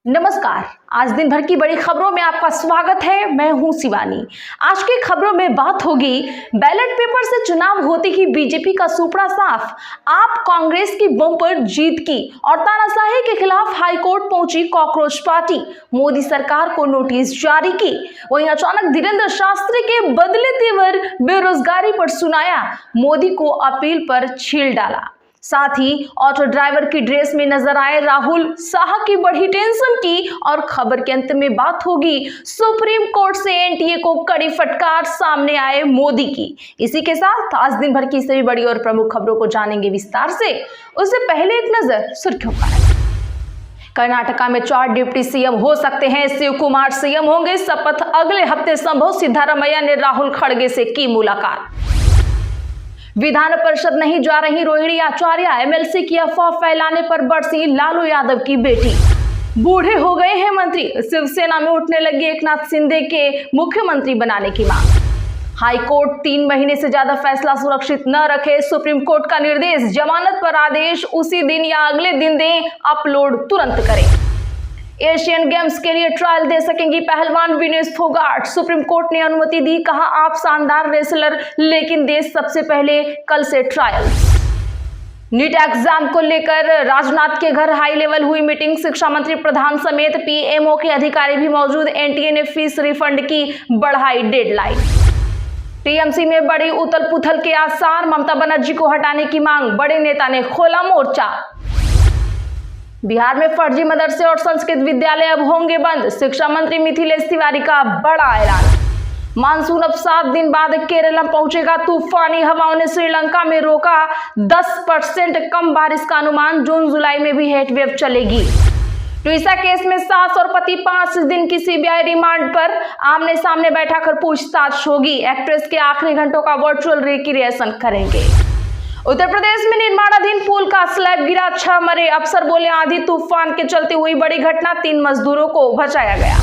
नमस्कार। आज दिन भर की बड़ी खबरों में आपका स्वागत है। मैं हूं शिवानी। आज की खबरों में बात होगी बैलेट पेपर से चुनाव होते ही बीजेपी का सुपड़ा साफ, आप कांग्रेस की बम्पर जीत की और तानाशाही के खिलाफ हाईकोर्ट पहुंची कॉकरोच पार्टी, मोदी सरकार को नोटिस जारी की। वहीं अचानक धीरेन्द्र शास्त्री के बदले तेवर बेरोजगारी पर सुनाया, मोदी को अपील पर छील डाला। साथ ही ऑटो ड्राइवर की ड्रेस में नजर आए राहुल शाह की बड़ी टेंशन की और खबर के अंत में बात होगी सुप्रीम कोर्ट से एनटीए को कड़ी फटकार, सामने आए मोदी की। इसी के साथ आज दिन भर की सभी बड़ी और प्रमुख खबरों को जानेंगे विस्तार से। उससे पहले एक नजर सुर्खियों पर। कर्नाटका में 4 डिप्टी सीएम हो सकते हैं, शिव कुमार सीएम होंगे शपथ अगले हफ्ते संभव, सिद्धारमैया ने राहुल खड़गे से की मुलाकात। विधान परिषद नहीं जा रही रोहिणी आचार्य, एमएलसी की अफवाह फैलाने पर बरसी लालू यादव की बेटी। बूढ़े हो गए हैं मंत्री, शिवसेना में उठने लगी एकनाथ शिंदे के मुख्यमंत्री बनाने की मांग। हाईकोर्ट 3 महीने से ज्यादा फैसला सुरक्षित न रखे, सुप्रीम कोर्ट का निर्देश, जमानत पर आदेश उसी दिन या अगले दिन दें, अपलोड तुरंत करें। एशियन गेम्स के लिए ट्रायल दे सकेंगी पहलवान विनेश फोगाट, सुप्रीम कोर्ट ने अनुमति दी, कहा आप शानदार रेसलर लेकिन देश सबसे पहले, कल से ट्रायल। नीट एग्जाम को लेकर राजनाथ के घर हाई लेवल हुई मीटिंग, शिक्षा मंत्री प्रधान समेत पीएमओ के अधिकारी भी मौजूद, एनटीए ने फीस रिफंड की बढ़ाई डेडलाइन। टीएमसी में बड़ी उथल पुथल के आसार, ममता बनर्जी को हटाने की मांग, बड़े नेता ने खोला मोर्चा। बिहार में फर्जी मदरसे और संस्कृत विद्यालय अब होंगे बंद, शिक्षा मंत्री मिथिलेश तिवारी का बड़ा ऐलान। मानसून अब 7 दिन बाद केरल पहुंचेगा, तूफानी हवाओं ने श्रीलंका में रोका 10% कम बारिश का अनुमान, जून जुलाई में भी हेट वेव चलेगी। ट्वीसा केस में सास और पति 5 दिन की सीबीआई रिमांड पर, आमने सामने बैठाकर पूछताछ होगी, एक्ट्रेस के आखिरी घंटों का वर्चुअल रिक्रिएशन करेंगे। उत्तर प्रदेश में निर्माणाधीन पुल का स्लैब गिरा, 6 मरे, अफसर बोले आंधी तूफान के चलते हुई बड़ी घटना, 3 मजदूरों को बचाया गया।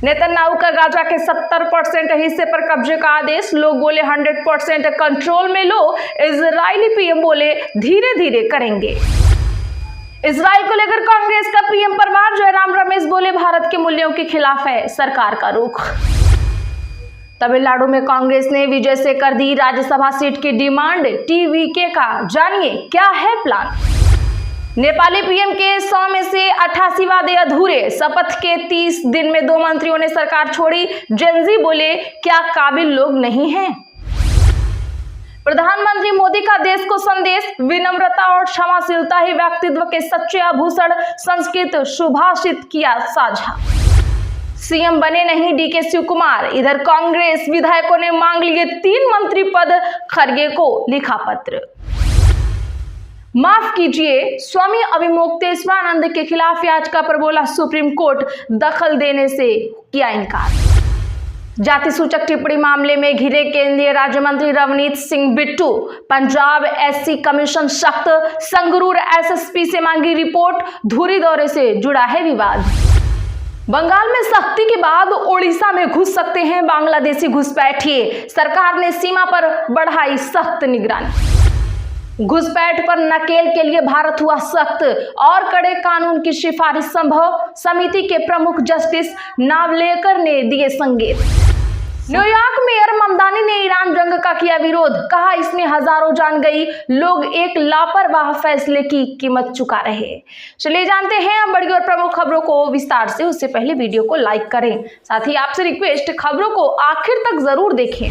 नेतन्याहू का गाजा के 70% हिस्से पर कब्जे का आदेश, लोग बोले 100% कंट्रोल में लो, इजरायली पीएम बोले धीरे धीरे करेंगे। इजराइल को लेकर कांग्रेस का पीएम पर वार, जयराम रमेश बोले भारत के मूल्यों के खिलाफ है सरकार का रुख। तमिलनाडु में कांग्रेस ने विजय से कर दी राज्यसभा सीट की डिमांड, टीवीके का जानिए क्या है प्लान। नेपाली पीएम के 100 में से 88 वादे अधूरे, शपथ के 30 दिन में 2 मंत्रियों ने सरकार छोड़ी, जेनजी बोले क्या काबिल लोग नहीं हैं। प्रधानमंत्री मोदी का देश को संदेश, विनम्रता और क्षमाशीलता ही व्यक्तित्व के सच्चे आभूषण, संस्कृत सुभाषित किया साझा। सीएम बने नहीं डीके शिव कुमार, इधर कांग्रेस विधायकों ने मांग लिए 3 मंत्री पद, खड़गे को लिखा पत्र। माफ कीजिए, स्वामी अविमुक्तेश्वरानंद के खिलाफ याचिका पर बोला सुप्रीम कोर्ट, दखल देने से किया इनकार। जाति सूचक टिप्पणी मामले में घिरे केंद्रीय राज्य मंत्री रवनीत सिंह बिट्टू, पंजाब एससी कमीशन सख्त, संगरूर एसएसपी से मांगी रिपोर्ट, धुरी दौरे से जुड़ा है विवाद। बंगाल में सख्ती के बाद ओडिशा में घुस सकते हैं बांग्लादेशी घुसपैठिए, सरकार ने सीमा पर बढ़ाई सख्त निगरानी। घुसपैठ पर नकेल के लिए भारत हुआ सख्त, और कड़े कानून की सिफारिश संभव, समिति के प्रमुख जस्टिस नावलेकर ने दिए संकेत। न्यूयॉर्क मेयर ममदानी ने ईरान जंग का किया विरोध, कहा इसमें हजारों जान गई, लोग एक लापरवाह फैसले की कीमत चुका रहे। चलिए जानते हैं हम बड़ी और प्रमुख खबरों को विस्तार से। उससे पहले वीडियो को लाइक करें, साथ ही आपसे रिक्वेस्ट, खबरों को आखिर तक जरूर देखें।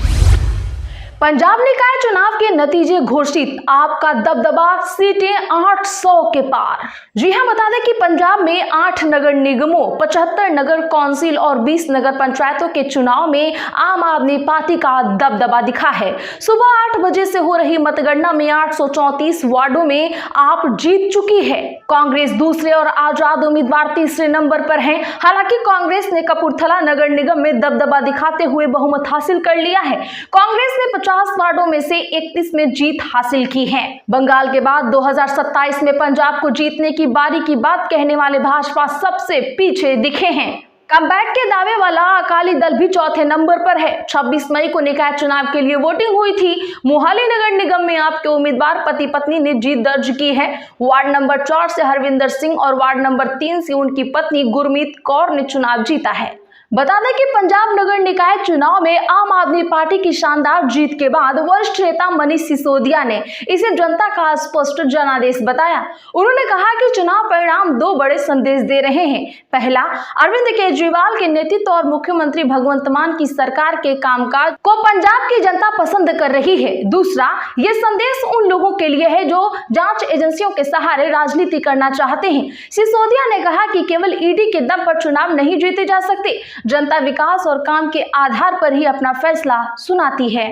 पंजाब निकाय चुनाव के नतीजे घोषित, आपका दबदबा, सीटें 800 के पार। जी हां, बता दें कि पंजाब में 8 नगर निगमों, 75 नगर कौंसिल और 20 नगर पंचायतों के चुनाव में आम आदमी पार्टी का दबदबा दिखा है। सुबह 8 बजे से हो रही मतगणना में 834 वार्डों में आप जीत चुकी है। कांग्रेस दूसरे और आजाद उम्मीदवार तीसरे नंबर पर हैं। हालांकि कांग्रेस ने कपूरथला नगर निगम में दबदबा दिखाते हुए बहुमत हासिल कर लिया है। कांग्रेस ने 50 वार्डों में से 31 में जीत हासिल की है। बंगाल के बाद 2027 में पंजाब को जीतने की बारी की बात कहने वाले भाजपा सबसे पीछे दिखे हैं। कमबैक के दावे वाला अकाली दल भी चौथे नंबर पर है। 26 मई को निकाय चुनाव के लिए वोटिंग हुई थी। मोहाली नगर निगम में आपके उम्मीदवार पति पत्नी ने जीत दर्ज की है। वार्ड नंबर 4 से हरविंदर सिंह और वार्ड नंबर 3 से उनकी पत्नी गुरमीत कौर ने चुनाव जीता है। बता दें कि पंजाब नगर निकाय चुनाव में आम आदमी पार्टी की शानदार जीत के बाद वरिष्ठ नेता मनीष सिसोदिया ने इसे जनता का स्पष्ट जनादेश बताया। उन्होंने कहा कि चुनाव परिणाम 2 बड़े संदेश दे रहे हैं। पहला, अरविंद केजरीवाल के नेतृत्व और मुख्यमंत्री भगवंत मान की सरकार के कामकाज को पंजाब की जनता पसंद कर रही है। दूसरा, ये संदेश उन लोगों के लिए है जो जांच एजेंसियों के सहारे राजनीति करना चाहते हैं। सिसोदिया ने कहा कि केवल ईडी के दम पर चुनाव नहीं जीते जा सकते। जनता विकास और काम के आधार पर ही अपना फैसला सुनाती है।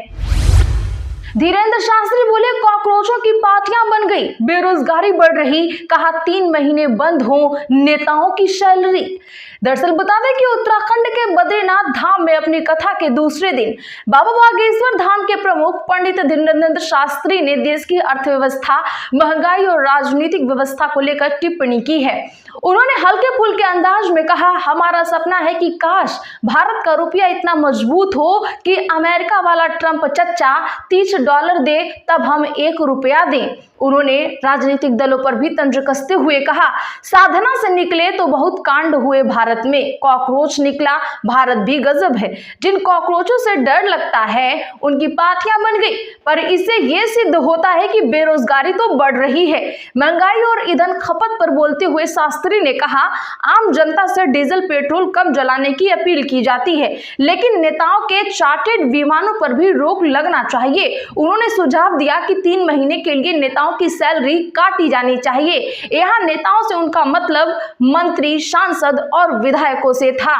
धीरेन्द्र शास्त्री बोले, कॉकरोचों की पार्टियां बन गई, बेरोजगारी बढ़ रही, कहा 3 महीने बंद हो नेताओं की सैलरी। दरअसल बता दें कि उत्तराखंड के बद्रीनाथ धाम में अपनी कथा के दूसरे दिन बाबा बागेश्वर धाम के प्रमुख पंडित धीरेन्द्र शास्त्री ने देश की अर्थव्यवस्था, महंगाई और राजनीतिक व्यवस्था को लेकर टिप्पणी की है। उन्होंने हल्के फुल्के अंदाज में कहा, हमारा सपना है कि काश भारत का रुपया इतना मजबूत हो कि अमेरिका वाला ट्रंप चच्चा $30 दे तब हम 1 रुपया दें। उन्होंने राजनीतिक दलों पर भी तंज कसते हुए कहा, साधना से निकले तो बहुत कांड हुए भारत में, कॉकरोच निकला भारत भी गजब है। जिन कॉकरोचों से डर लगता है उनकी पार्टियां बन गई, पर इससे ये सिद्ध होता है कि बेरोजगारी तो बढ़ रही है। महंगाई और ईंधन खपत पर बोलते हुए शास्त्री ने कहा, आम जनता से डीजल पेट्रोल कम जलाने की अपील की जाती है, लेकिन नेताओं के चार्टर्ड विमानों पर भी रोक लगना चाहिए। उन्होंने सुझाव दिया कि 3 महीने के लिए नेताओं की सैलरी काटी जानी चाहिए। यहाँ नेताओं से उनका मतलब मंत्री, सांसद और विधायकों से था।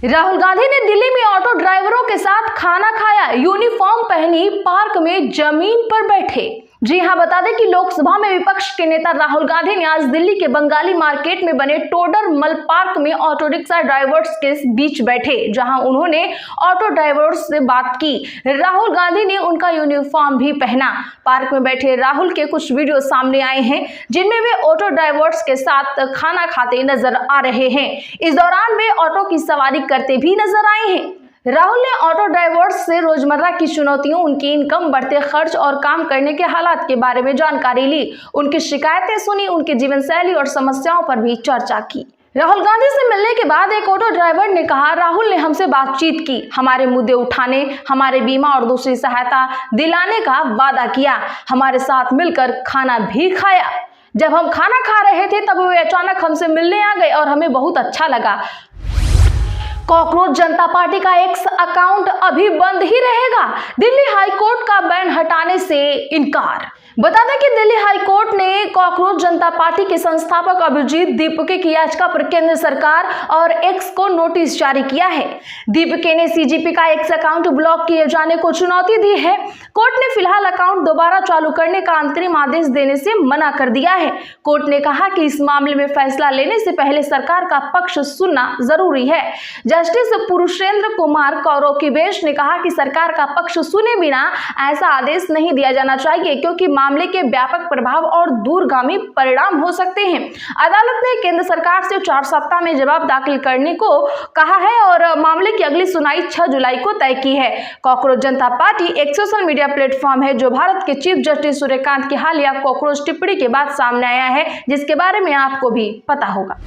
राहुल गांधी ने दिल्ली में ऑटो ड्राइवरों के साथ खाना खाया, यूनिफॉर्म पहनी पार्क में जमीन पर बैठे। जी हां, बता दें कि लोकसभा में विपक्ष के नेता राहुल गांधी ने आज दिल्ली के बंगाली मार्केट में बने टोडर मल पार्क में ऑटो रिक्शा ड्राइवर्स के बीच बैठे, जहां उन्होंने ऑटो ड्राइवर्स से बात की। राहुल गांधी ने उनका यूनिफॉर्म भी पहना। पार्क में बैठे राहुल के कुछ वीडियो सामने आए हैं जिनमें वे ऑटो ड्राइवर्स के साथ खाना खाते नजर आ रहे हैं। इस दौरान वे ऑटो की सवारी करते भी नजर आए हैं। राहुल ने ऑटो ड्राइवर्स से रोजमर्रा की चुनौतियों, उनकी इनकम, बढ़ते खर्च और काम करने के हालात के बारे में जानकारी ली। उनकी शिकायतें सुनी, उनकी जीवन शैली और समस्याओं पर भी चर्चा की। राहुल गांधी से मिलने के बाद एक ऑटो ड्राइवर ने कहा, राहुल ने हमसे बातचीत की, हमारे मुद्दे उठाने, हमारे बीमा और दूसरी सहायता दिलाने का वादा किया, हमारे साथ मिलकर खाना भी खाया। जब हम खाना खा रहे थे तब वे अचानक हमसे मिलने आ गए और हमें बहुत अच्छा लगा। कॉकरोच जनता पार्टी का एक्स अकाउंट अभी बंद ही रहेगा, दिल्ली हाईकोर्ट का बैन हटाने से इनकार। बता दें कि दिल्ली हाईकोर्ट ने कॉकरोच जनता पार्टी के संस्थापक अभिजीत दीपके की याचिका पर केंद्र सरकार और एक्स को नोटिस जारी किया है। दीपके ने सीजीपी का एक्स अकाउंट ब्लॉक किए जाने को चुनौती दी है। कोर्ट ने फिलहाल अकाउंट दोबारा चालू करने का अंतरिम आदेश देने से मना कर दिया है। कोर्ट ने कहा कि इस मामले में फैसला लेने से पहले सरकार का पक्ष सुनना जरूरी है। जस्टिस पुरुषेंद्र कुमार कौरव की बेंच ने कहा कि सरकार का पक्ष सुने बिना ऐसा आदेश नहीं दिया जाना चाहिए, क्योंकि मामले के व्यापक प्रभाव और दूरगामी परिणाम हो सकते हैं। अदालत ने केंद्र सरकार से 4 सप्ताह में जवाब दाखिल करने को कहा है और मामले की अगली सुनवाई 6 जुलाई को तय की है। कॉकरोच जनता पार्टी एक सोशल मीडिया प्लेटफॉर्म है जो भारत के चीफ जस्टिस सूर्यकांत की हालिया कॉकरोच टिप्पणी के बाद सामने आया है, जिसके बारे में आपको भी पता होगा।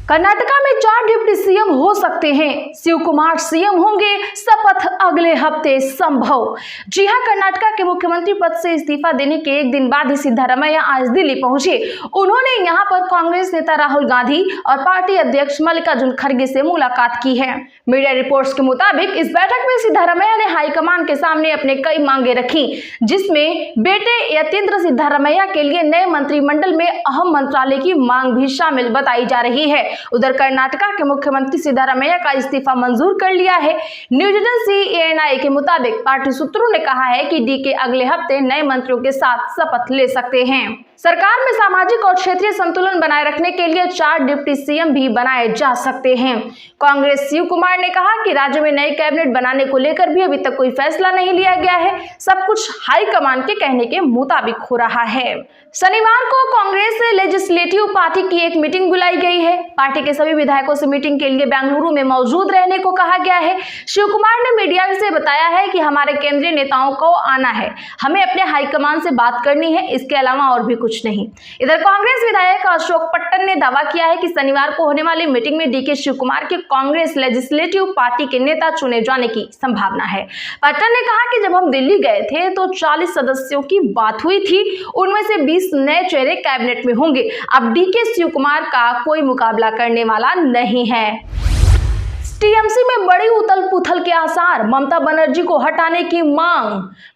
कर्नाटका में 4 डिप्टी सीएम हो सकते हैं, शिव कुमार सीएम होंगे, शपथ अगले हफ्ते संभव। जी हां, कर्नाटका के मुख्यमंत्री पद से इस्तीफा देने के एक दिन बाद ही सिद्धारमैया आज दिल्ली पहुंचे। उन्होंने यहां पर कांग्रेस नेता राहुल गांधी और पार्टी अध्यक्ष मल्लिकार्जुन खड़गे से मुलाकात की है। मीडिया रिपोर्ट्स के मुताबिक इस बैठक में सिद्धारमैया ने हाईकमान के सामने अपने कई मांगे रखी, जिसमें बेटे यतींद्र सिद्धारमैया के लिए नए मंत्रिमंडल में अहम मंत्रालय की मांग भी शामिल बताई जा रही है। उधर कर्नाटका के मुख्यमंत्री सिद्धारमैया का इस्तीफा मंजूर कर लिया है। न्यूज एजेंसी ANI के मुताबिक पार्टी सूत्रों ने कहा है कि DK अगले हफ्ते नए मंत्रियों के साथ शपथ ले सकते हैं। सरकार में सामाजिक और क्षेत्रीय संतुलन बनाए रखने के लिए 4 डिप्टी सीएम भी बनाए जा सकते हैं। कांग्रेस शिव कुमार ने कहा कि राज्य में नई कैबिनेट बनाने को लेकर भी अभी तक कोई फैसला नहीं लिया गया है, सब कुछ हाईकमान के कहने के मुताबिक हो रहा है। शनिवार को कांग्रेस लेजिस्लेटिव पार्टी की एक मीटिंग बुलाई गई है। पार्टी के सभी विधायकों से मीटिंग के लिए बेंगलुरु में मौजूद रहने को कहा गया है। शिव कुमार ने मीडिया से बताया है कि हमारे केंद्रीय नेताओं को आना है, हमें अपने हाईकमान से बात करनी है, इसके अलावा और भी कुछ नहीं। इधर कांग्रेस विधायक अशोक पट्टन ने दावा किया है कि शनिवार को होने वाली मीटिंग में डीके शिव कुमार के कांग्रेस लेजिस्लेटिव पार्टी के नेता चुने जाने की संभावना है। पट्टन ने कहा कि जब हम दिल्ली गए थे तो 40 सदस्यों की बात हुई थी, उनमें से 20 नए चेहरे कैबिनेट में होंगे। अब डीके शिव कुमार का कोई मुकाबला करने वाला नहीं है। टीएमसी में बड़ी उथल-पुथल के आसार, ममता बनर्जी को हटाने की मांग।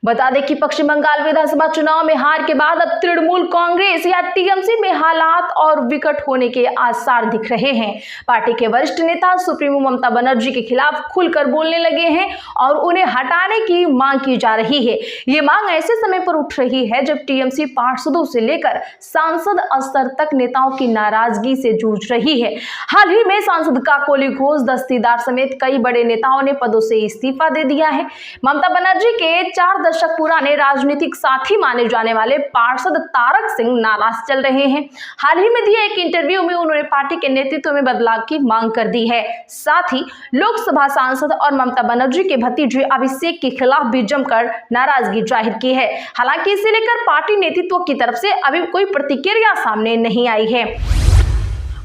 बता दें कि पश्चिम बंगाल विधानसभा चुनाव में हार के बाद अब तृणमूल कांग्रेस या टीएमसी में हालात और विकट होने के आसार दिख रहे हैं। पार्टी के वरिष्ठ नेता सुप्रीमो ममता बनर्जी के खिलाफ खुलकर बोलने लगे हैं और उन्हें हटाने की मांग की जा रही है। ये मांग ऐसे समय पर उठ रही है जब टीएमसी पार्षदों से लेकर सांसद स्तर तक नेताओं की नाराजगी से जूझ रही है। हाल ही में सांसद काकोली घोष, दस्तीदार समेत कई बड़े नेताओं ने पदों से इस्तीफा दे दिया है। ममता बनर्जी के 4 दशक पुराने राजनीतिक साथी माने जाने वाले पार्षद तारक सिंह नाराज चल रहे हैं। हाल ही में दिए एक इंटरव्यू में उन्होंने पार्टी के नेतृत्व में बदलाव की मांग कर दी है। साथ ही लोकसभा सांसद और ममता बनर्जी के भतीजे अभिषेक के खिलाफ भी जमकर नाराजगी जाहिर की है। हालांकि इसे लेकर पार्टी नेतृत्व की तरफ से अभी कोई प्रतिक्रिया सामने नहीं आई है।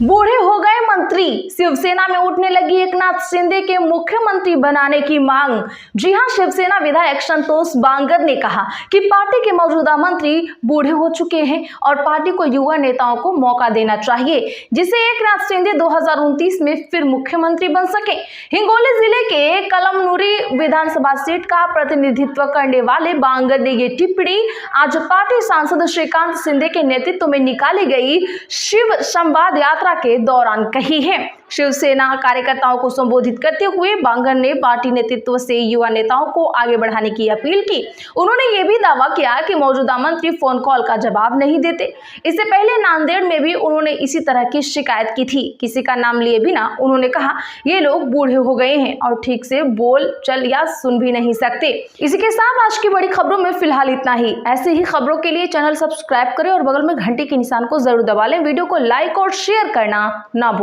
बूढ़े हो गए मंत्री, शिवसेना में उठने लगी एकनाथ शिंदे के मुख्यमंत्री बनाने की मांग। जी हां, शिवसेना विधायक संतोष बांगर ने कहा कि पार्टी के मौजूदा मंत्री बूढ़े हो चुके हैं और पार्टी को युवा नेताओं को मौका देना चाहिए, जिससे एकनाथ शिंदे 2029 में फिर मुख्यमंत्री बन सके। हिंगोली जिले के कलमनुरी विधानसभा सीट का प्रतिनिधित्व करने वाले बांगर ने ये टिप्पणी आज पार्टी सांसद श्रीकांत शिंदे के नेतृत्व में निकाली गई शिव संवाद यात्रा के दौरान कही है। शिवसेना कार्यकर्ताओं को संबोधित करते हुए बांगर ने पार्टी नेतृत्व से युवा नेताओं को आगे बढ़ाने की अपील की। उन्होंने ये भी दावा किया कि मौजूदा मंत्री फोन कॉल का जवाब नहीं देते। इससे पहले नांदेड़ में भी उन्होंने इसी तरह की शिकायत की थी। किसी का नाम लिए बिना उन्होंने कहा, ये लोग बूढ़े हो गए हैं और ठीक से बोल चल या सुन भी नहीं सकते। इसी के साथ आज की बड़ी खबरों में फिलहाल इतना ही। ऐसे ही खबरों के लिए चैनल सब्सक्राइब करें और बगल में घंटी के निशान को जरूर दबा लें। वीडियो को लाइक और शेयर करना ना भूलें।